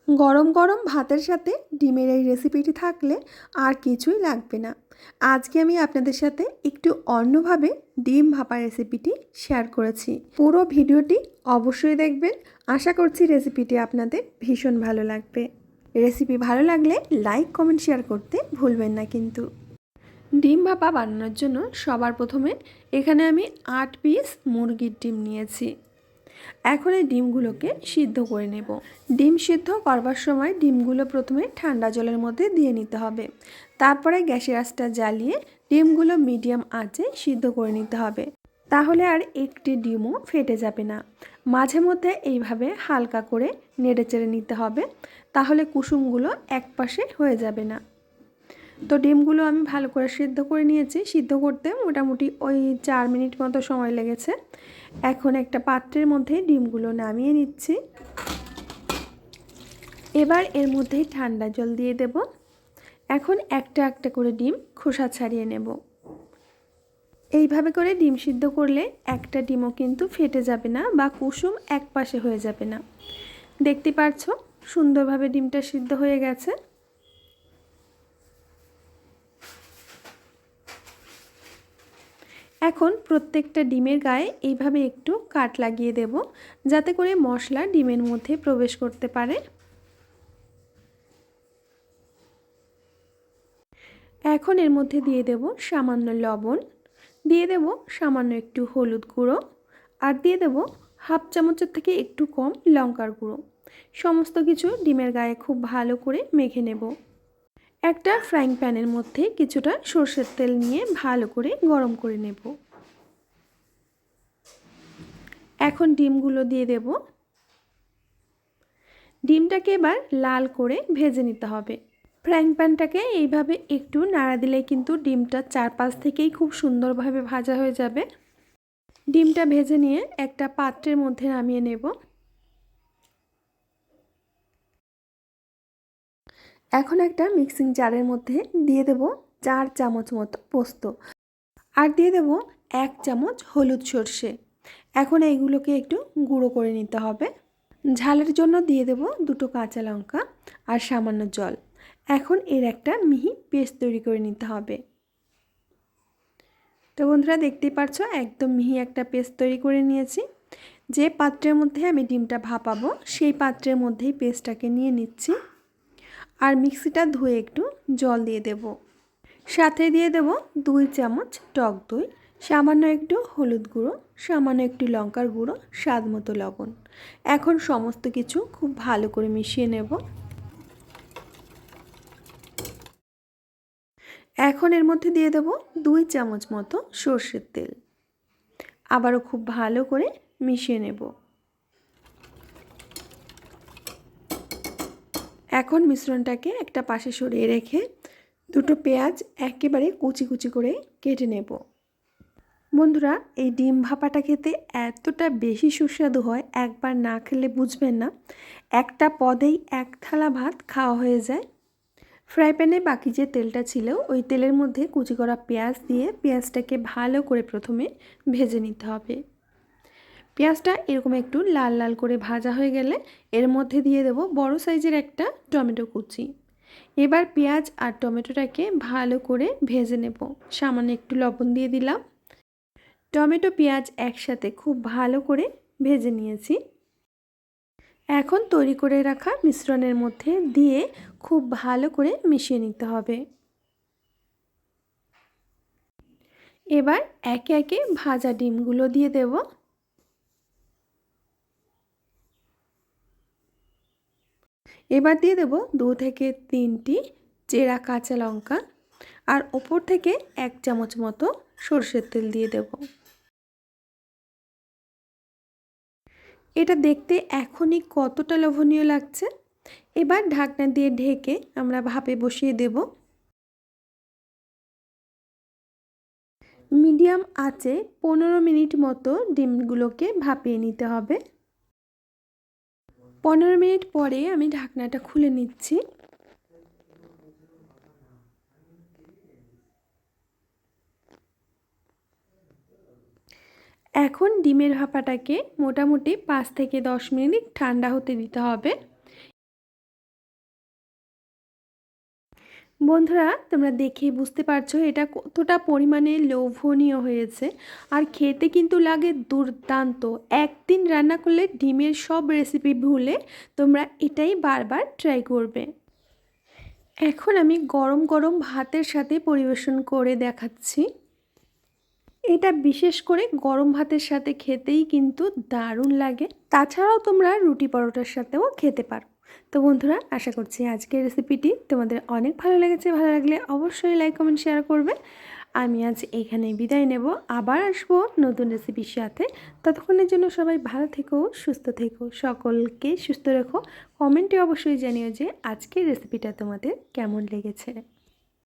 গরম গরম ভাতের সাথে ডিমের এই রেসিপিটি থাকলে আর কিছুই লাগবে না। আজকে আমি আপনাদের সাথে একটু অন্যভাবে ডিম ভাপা রেসিপিটি শেয়ার করেছি। পুরো ভিডিওটি অবশ্যই দেখবেন। আশা করছি রেসিপিটি আপনাদের ভীষণ ভালো লাগবে। রেসিপি ভালো লাগলে লাইক কমেন্ট শেয়ার করতে ভুলবেন না কিন্তু। ডিম ভাপা বানানোর জন্য সবার প্রথমে এখানে আমি 8 পিস মুরগির ডিম নিয়েছি। এখন এই ডিমগুলোকে সিদ্ধ করে নেব। ডিম সিদ্ধ করবার সময় ডিমগুলো প্রথমে ঠান্ডা জলের মধ্যে দিয়ে নিতে হবে। তারপরে গ্যাসের আঁচটা জ্বালিয়ে ডিমগুলো মিডিয়াম আঁচে সিদ্ধ করে নিতে হবে। তাহলে আর একটি ডিমও ফেটে যাবে না। মাঝে মধ্যে এইভাবে হালকা করে নেড়ে চেড়ে নিতে হবে, তাহলে কুসুমগুলো একপাশে হয়ে যাবে না। তো ডিমগুলো আমি ভালো করে সিদ্ধ করে নিয়েছি। সিদ্ধ করতে মোটামুটি ওই 4 মিনিট মতো সময় লেগেছে। এখন একটা পাত্রের মধ্যে ডিমগুলো নামিয়ে নিচ্ছি। এবার এর মধ্যেই ঠান্ডা জল দিয়ে দেব। এখন একটা একটা করে ডিম খোসা ছাড়িয়ে নেব। এইভাবে করে ডিম সিদ্ধ করলে একটা ডিমও কিন্তু ফেটে যাবে না বা কুসুম একপাশে হয়ে যাবে না। দেখতে পাচ্ছ সুন্দরভাবে ডিমটা সিদ্ধ হয়ে গেছে। এখন প্রত্যেকটা ডিমের গায়ে এইভাবে একটু কাট লাগিয়ে দেব, যাতে করে মশলা ডিমের মধ্যে প্রবেশ করতে পারে। এখন এর মধ্যে দিয়ে দেব সামান্য লবণ, দিয়ে দেব সামান্য একটু হলুদ গুঁড়ো, আর দিয়ে দেব হাফ চামচের থেকে একটু কম লঙ্কার গুঁড়ো। সমস্ত কিছু ডিমের গায়ে খুব ভালো করে মেখে নেব। একটা ফ্রাইং প্যানের মধ্যে কিছুটা সরষের তেল নিয়ে ভালো করে গরম করে নেব। এখন ডিমগুলো দিয়ে দেব। ডিমটাকে এবার লাল করে ভেজে নিতে হবে। ফ্রাইং প্যানটাকে এইভাবে একটু নাড়া দিলেই কিন্তু ডিমটা চারপাশ থেকেই খুব সুন্দরভাবে ভাজা হয়ে যাবে। ডিমটা ভেজে নিয়ে একটা পাত্রের মধ্যে নামিয়ে নেব। এখন একটা মিক্সিং জারের মধ্যে দিয়ে দেব 4 চামচ মতো পোস্ত, আর দিয়ে দেব 1 চামচ হলুদ সর্ষে। এখন এইগুলোকে একটু গুঁড়ো করে নিতে হবে। ঝালের জন্য দিয়ে দেব 2টো কাঁচা লঙ্কা আর সামান্য জল। এখন এর একটা মিহি পেস্ট তৈরি করে নিতে হবে। তো বন্ধুরা দেখতেই পাচ্ছ একদম মিহি একটা পেস্ট তৈরি করে নিয়েছি। যে পাত্রের মধ্যে আমি ডিমটা ভাপাবো সেই পাত্রের মধ্যেই পেস্টটাকে নিয়ে নিচ্ছি। আর মিক্সিটা ধুয়ে একটু জল দিয়ে দেব। সাথে দিয়ে দেব 2 চামচ টক দই, সামান্য একটু হলুদ গুঁড়ো, সামান্য একটু লঙ্কার গুঁড়ো, স্বাদ মতো লবণ। এখন সমস্ত কিছু খুব ভালো করে মিশিয়ে নেব। এখন এর মধ্যে দিয়ে দেব 2 চামচ মতো সর্ষের তেল। আবারও খুব ভালো করে মিশিয়ে নেব। এখন মিশ্রণটাকে একটা পাশে সরিয়ে রেখে 2টো পেঁয়াজ একেবারে কুচি কুচি করে কেটে নেব। বন্ধুরা এই ডিম ভাপাটা খেতে এতটা বেশি সুস্বাদু হয়, একবার না খেলে বুঝবেন না। একটা পদেই 1 থালা ভাত খাওয়া হয়ে যায়। ফ্রাই প্যানে বাকি যে তেলটা ছিল ওই তেলের মধ্যে কুচি করা পেঁয়াজ দিয়ে পেঁয়াজটাকে ভালো করে প্রথমে ভেজে নিতে হবে। পেঁয়াজটা এরকম একটু লাল লাল করে ভাজা হয়ে গেলে এর মধ্যে দিয়ে দেব বড় সাইজের একটা টমেটো কুচি। এবার পেঁয়াজ আর টমেটোটাকে ভালো করে ভেজে নেব। সামান্য একটু লবণ দিয়ে দিলাম। টমেটো পেঁয়াজ একসাথে খুব ভালো করে ভেজে নিয়েছি। এখন তৈরি করে রাখা মিশ্রণের মধ্যে দিয়ে খুব ভালো করে মিশিয়ে নিতে হবে। এবার একে একে ভাজা ডিমগুলো দিয়ে দেব। এবার দিয়ে দেব 2 থেকে 3টি চেরা কাঁচা লঙ্কা, আর ওপর থেকে 1 চামচ মতো সরষের তেল দিয়ে দেব। এটা দেখতে এখনই কতটা লোভনীয় লাগছে। এবার ঢাকনা দিয়ে ঢেকে আমরা ভাপে বসিয়ে দেব। মিডিয়াম আঁচে 15 মিনিট মতো ডিমগুলোকে ভাপিয়ে নিতে হবে। 15 মিনিট পরে আমি ঢাকনাটা খুলে নিচ্ছি। এখন ডিমের ভাপাটাকে মোটামুটি 5 থেকে 10 মিনিট ঠান্ডা হতে দিতে হবে। বন্ধুরা, তোমরা দেখেই বুঝতে পারছো এটা কতটা পরিমাণে লোভনীয় হয়েছে। আর খেতে কিন্তু লাগে দুর্দান্ত। একদিন রান্না করলে ডিমের সব রেসিপি ভুলে তোমরা এটাই বারবার ট্রাই করবে। এখন আমি গরম গরম ভাতের সাথে পরিবেশন করে দেখাচ্ছি। এটা বিশেষ করে গরম ভাতের সাথে খেতেই কিন্তু দারুণ লাগে। তাছাড়াও তোমরা রুটি পরোটার সাথেও খেতে পারো। তো বন্ধুরা, আশা করছি আজকের রেসিপিটি তোমাদের অনেক ভালো লেগেছে। ভালো লাগলে অবশ্যই লাইক কমেন্ট শেয়ার করবে। আমি আজ এখানেই বিদায় নেব, আবার আসবো নতুন রেসিপির সাথে। ততক্ষণের জন্য সবাই ভালো থেকো, সুস্থ থেকো, সকলকে সুস্থ রেখো। কমেন্টে অবশ্যই জানিও যে আজকের রেসিপিটা তোমাদের কেমন লেগেছে।